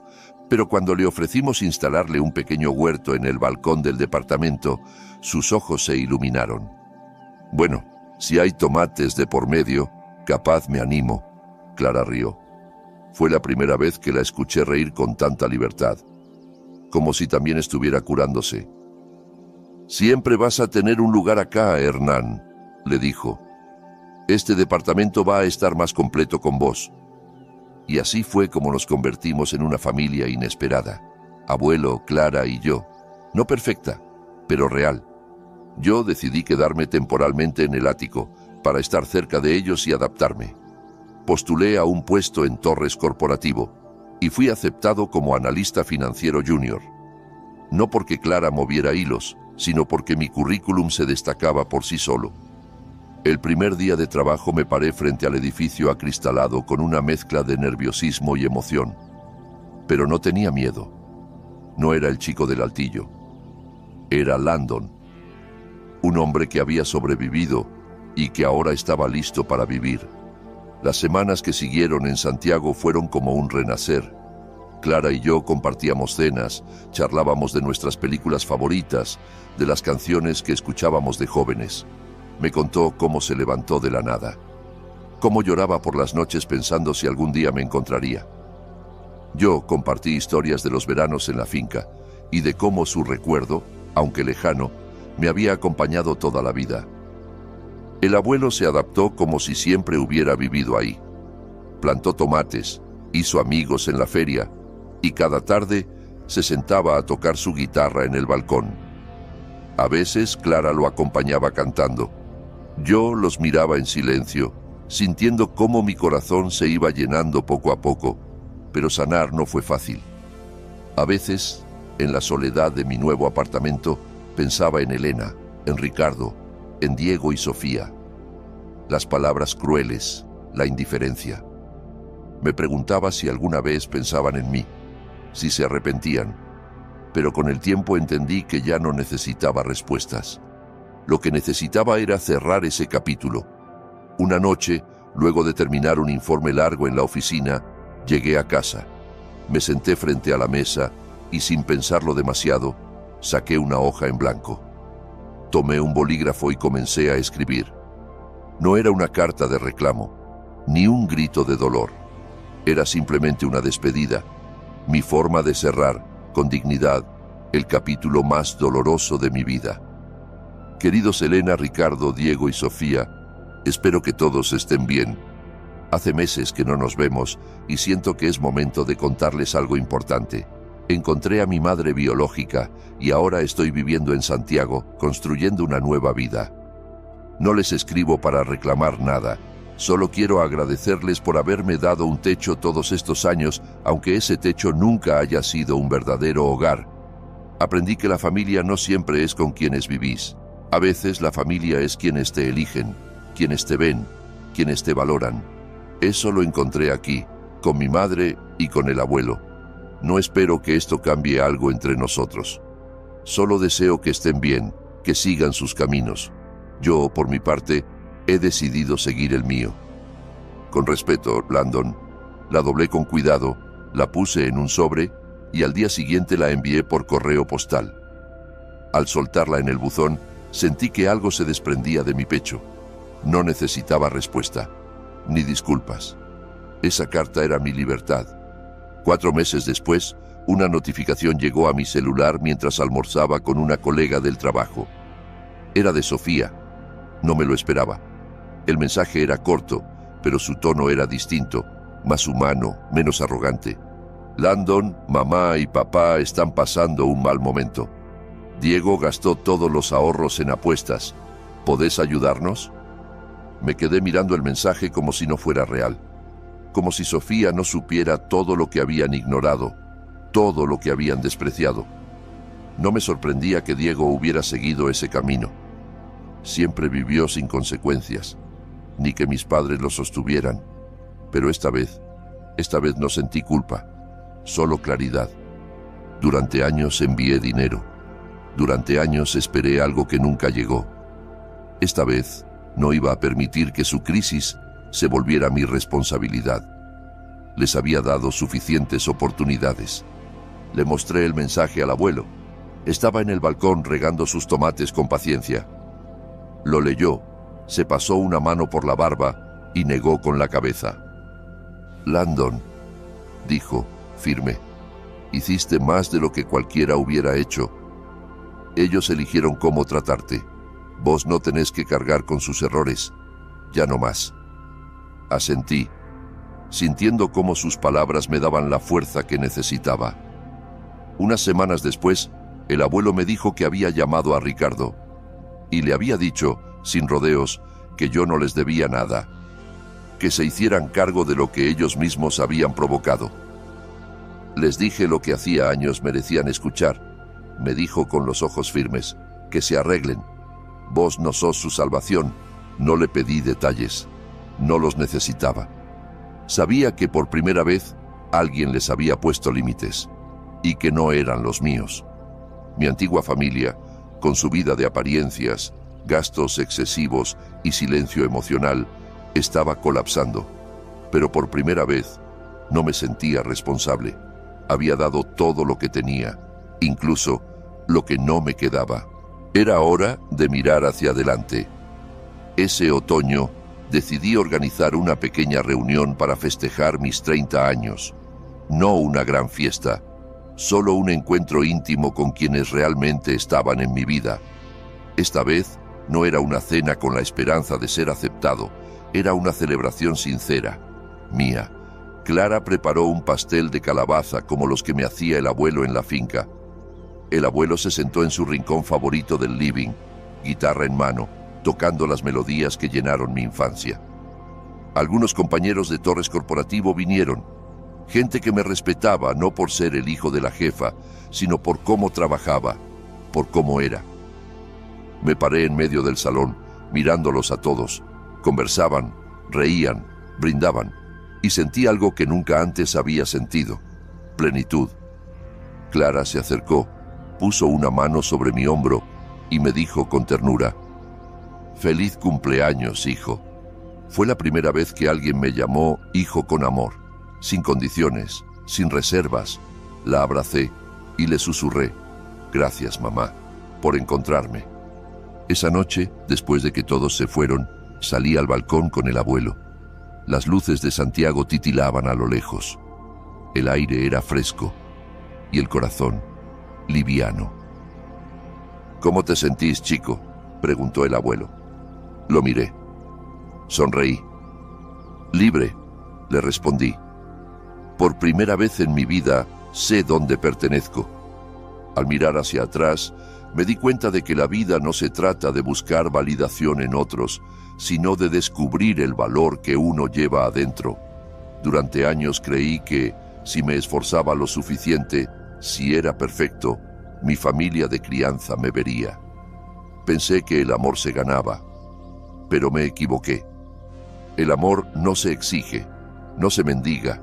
Pero cuando le ofrecimos instalarle un pequeño huerto en el balcón del departamento, sus ojos se iluminaron. «Bueno, si hay tomates de por medio, capaz me animo», Clara rió. Fue la primera vez que la escuché reír con tanta libertad, como si también estuviera curándose. «Siempre vas a tener un lugar acá, Hernán», le dijo. «Este departamento va a estar más completo con vos». Y así fue como nos convertimos en una familia inesperada. Abuelo, Clara y yo. No perfecta, pero real. Yo decidí quedarme temporalmente en el ático para estar cerca de ellos y adaptarme. Postulé a un puesto en Torres Corporativo y fui aceptado como analista financiero junior. No porque Clara moviera hilos, sino porque mi currículum se destacaba por sí solo. El primer día de trabajo me paré frente al edificio acristalado con una mezcla de nerviosismo y emoción. Pero no tenía miedo. No era el chico del altillo. Era Landon, un hombre que había sobrevivido y que ahora estaba listo para vivir. Las semanas que siguieron en Santiago fueron como un renacer. Clara y yo compartíamos cenas, charlábamos de nuestras películas favoritas, de las canciones que escuchábamos de jóvenes. Me contó cómo se levantó de la nada, cómo lloraba por las noches pensando si algún día me encontraría. Yo compartí historias de los veranos en la finca y de cómo su recuerdo, aunque lejano, me había acompañado toda la vida. El abuelo se adaptó como si siempre hubiera vivido ahí. Plantó tomates, hizo amigos en la feria y cada tarde se sentaba a tocar su guitarra en el balcón. A veces Clara lo acompañaba cantando. Yo los miraba en silencio, sintiendo cómo mi corazón se iba llenando poco a poco, pero sanar no fue fácil. A veces, en la soledad de mi nuevo apartamento, pensaba en Elena, en Ricardo, en Diego y Sofía. las palabras crueles, la indiferencia. Me preguntaba si alguna vez pensaban en mí, si se arrepentían, pero con el tiempo entendí que ya no necesitaba respuestas. Lo que necesitaba era cerrar ese capítulo. Una noche, luego de terminar un informe largo en la oficina, llegué a casa. Me senté frente a la mesa y, sin pensarlo demasiado, saqué una hoja en blanco. Tomé un bolígrafo y comencé a escribir. No era una carta de reclamo, ni un grito de dolor. Era simplemente una despedida, mi forma de cerrar, con dignidad, el capítulo más doloroso de mi vida. Queridos Elena, Ricardo, Diego y Sofía, espero que todos estén bien. Hace meses que no nos vemos y siento que es momento de contarles algo importante. Encontré a mi madre biológica y ahora estoy viviendo en Santiago, construyendo una nueva vida. No les escribo para reclamar nada, solo quiero agradecerles por haberme dado un techo todos estos años, aunque ese techo nunca haya sido un verdadero hogar. Aprendí que la familia no siempre es con quienes vivís. A veces la familia es quienes te eligen, quienes te ven, quienes te valoran. Eso lo encontré aquí, con mi madre y con el abuelo. No espero que esto cambie algo entre nosotros. Solo deseo que estén bien, que sigan sus caminos. Yo, por mi parte, he decidido seguir el mío. Con respeto, Landon. La doblé con cuidado, la puse en un sobre y al día siguiente la envié por correo postal. Al soltarla en el buzón, sentí que algo se desprendía de mi pecho. No necesitaba respuesta, ni disculpas. Esa carta era mi libertad. 4 meses después, una notificación llegó a mi celular mientras almorzaba con una colega del trabajo. Era de Sofía. No me lo esperaba. El mensaje era corto, pero su tono era distinto, más humano, menos arrogante. Landon, mamá y papá están pasando un mal momento. Diego gastó todos los ahorros en apuestas. ¿Podés ayudarnos? Me quedé mirando el mensaje como si no fuera real. Como si Sofía no supiera todo lo que habían ignorado, todo lo que habían despreciado. No me sorprendía que Diego hubiera seguido ese camino. Siempre vivió sin consecuencias, ni que mis padres lo sostuvieran. Pero esta vez no sentí culpa, solo claridad. Durante años envié dinero. Durante años esperé algo que nunca llegó. Esta vez no iba a permitir que su crisis se volviera mi responsabilidad. Les había dado suficientes oportunidades. Le mostré el mensaje al abuelo. Estaba en el balcón regando sus tomates con paciencia. Lo leyó, se pasó una mano por la barba y negó con la cabeza. Landon, dijo, firme, hiciste más de lo que cualquiera hubiera hecho. Ellos eligieron cómo tratarte. Vos no tenés que cargar con sus errores. Ya no más. Asentí, sintiendo cómo sus palabras me daban la fuerza que necesitaba. Unas semanas después, el abuelo me dijo que había llamado a Ricardo y le había dicho, sin rodeos, que yo no les debía nada, que se hicieran cargo de lo que ellos mismos habían provocado. Les dije lo que hacía años merecían escuchar. Me dijo con los ojos firmes, que se arreglen. Vos no sos su salvación. No le pedí detalles. No los necesitaba. Sabía que por primera vez alguien les había puesto límites y que no eran los míos. Mi antigua familia, con su vida de apariencias, gastos excesivos y silencio emocional, estaba colapsando. Pero por primera vez no me sentía responsable. Había dado todo lo que tenía, incluso lo que no me quedaba. Era hora de mirar hacia adelante. Ese otoño decidí organizar una pequeña reunión para festejar mis 30 años. No una gran fiesta, solo un encuentro íntimo con quienes realmente estaban en mi vida. Esta vez no era una cena con la esperanza de ser aceptado, era una celebración sincera, mía. Clara preparó un pastel de calabaza como los que me hacía el abuelo en la finca. El abuelo se sentó en su rincón favorito del living, guitarra en mano, tocando las melodías que llenaron mi infancia. Algunos compañeros de Torres Corporativo vinieron, gente que me respetaba no por ser el hijo de la jefa, sino por cómo trabajaba, por cómo era. Me paré en medio del salón, mirándolos a todos, Conversaban, reían, brindaban, y sentí algo que nunca antes había sentido: plenitud. Clara se acercó, puso una mano sobre mi hombro y me dijo con ternura: «Feliz cumpleaños, hijo». Fue la primera vez que alguien me llamó hijo con amor, sin condiciones, sin reservas. La abracé y le susurré: «Gracias, mamá, por encontrarme». Esa noche, después de que todos se fueron, salí al balcón con el abuelo. Las luces de Santiago titilaban a lo lejos. El aire era fresco y el corazón liviano. «¿Cómo te sentís, chico?», preguntó el abuelo. Lo miré. Sonreí. «Libre», le respondí. «Por primera vez en mi vida sé dónde pertenezco». Al mirar hacia atrás, me di cuenta de que la vida no se trata de buscar validación en otros, sino de descubrir el valor que uno lleva adentro. Durante años creí que, si me esforzaba lo suficiente, si era perfecto, mi familia de crianza me vería. Pensé que el amor se ganaba, pero me equivoqué. El amor no se exige, no se mendiga.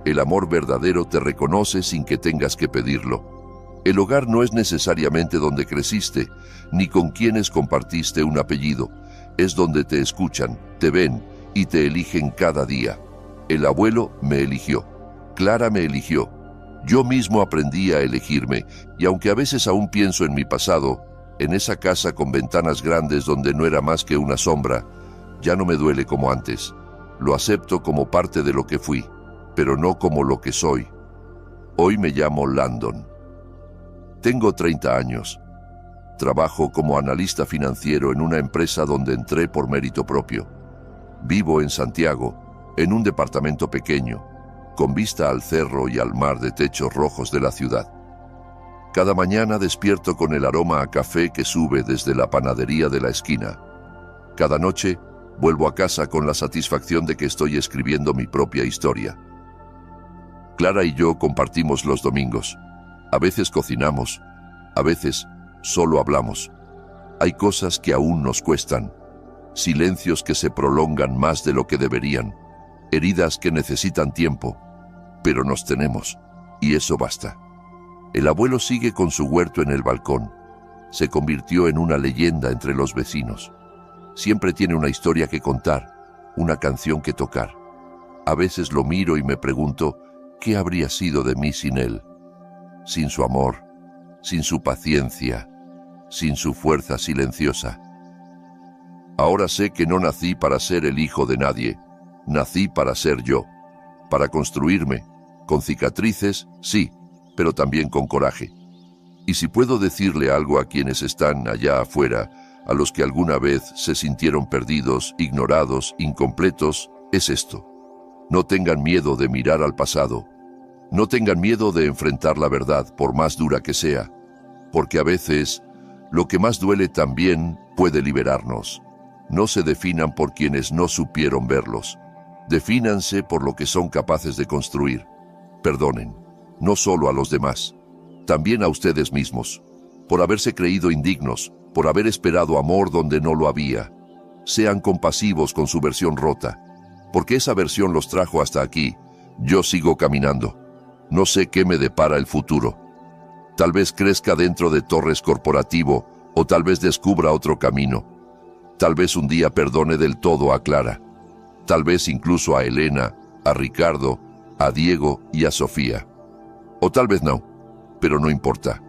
El amor verdadero te reconoce sin que tengas que pedirlo. El hogar no es necesariamente donde creciste, ni con quienes compartiste un apellido. Es donde te escuchan, te ven y te eligen cada día. El abuelo me eligió. Clara me eligió. Yo mismo aprendí a elegirme, y aunque a veces aún pienso en mi pasado, en esa casa con ventanas grandes donde no era más que una sombra, ya no me duele como antes. Lo acepto como parte de lo que fui, pero no como lo que soy. Hoy me llamo Landon. Tengo 30 años. Trabajo como analista financiero en una empresa donde entré por mérito propio. Vivo en Santiago, en un departamento pequeño, con vista al cerro y al mar de techos rojos de la ciudad. Cada mañana despierto con el aroma a café que sube desde la panadería de la esquina. Cada noche vuelvo a casa con la satisfacción de que estoy escribiendo mi propia historia. Clara y yo compartimos los domingos. A veces cocinamos, a veces solo hablamos. Hay cosas que aún nos cuestan, silencios que se prolongan más de lo que deberían, heridas que necesitan tiempo, pero nos tenemos, y eso basta. El abuelo sigue con su huerto en el balcón. Se convirtió en una leyenda entre los vecinos. Siempre tiene una historia que contar, una canción que tocar. A veces lo miro y me pregunto, ¿qué habría sido de mí sin él? Sin su amor, sin su paciencia, sin su fuerza silenciosa. Ahora sé que no nací para ser el hijo de nadie, nací para ser yo, para construirme, con cicatrices, sí, pero también con coraje. Y si puedo decirle algo a quienes están allá afuera, a los que alguna vez se sintieron perdidos, ignorados, incompletos, es esto: no tengan miedo de mirar al pasado. No tengan miedo de enfrentar la verdad, por más dura que sea, porque a veces lo que más duele también puede liberarnos. No se definan por quienes no supieron verlos. Defínanse por lo que son capaces de construir. Perdonen, no solo a los demás, también a ustedes mismos, por haberse creído indignos, por haber esperado amor donde no lo había. Sean compasivos con su versión rota, porque esa versión los trajo hasta aquí. Yo sigo caminando. No sé qué me depara el futuro. Tal vez crezca dentro de Torres Corporativo, o tal vez descubra otro camino. Tal vez un día perdone del todo a Clara. Tal vez incluso a Elena, a Ricardo, a Diego y a Sofía. O tal vez no, pero no importa,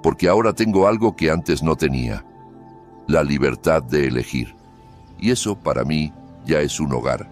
porque ahora tengo algo que antes no tenía: la libertad de elegir. Y eso para mí ya es un hogar.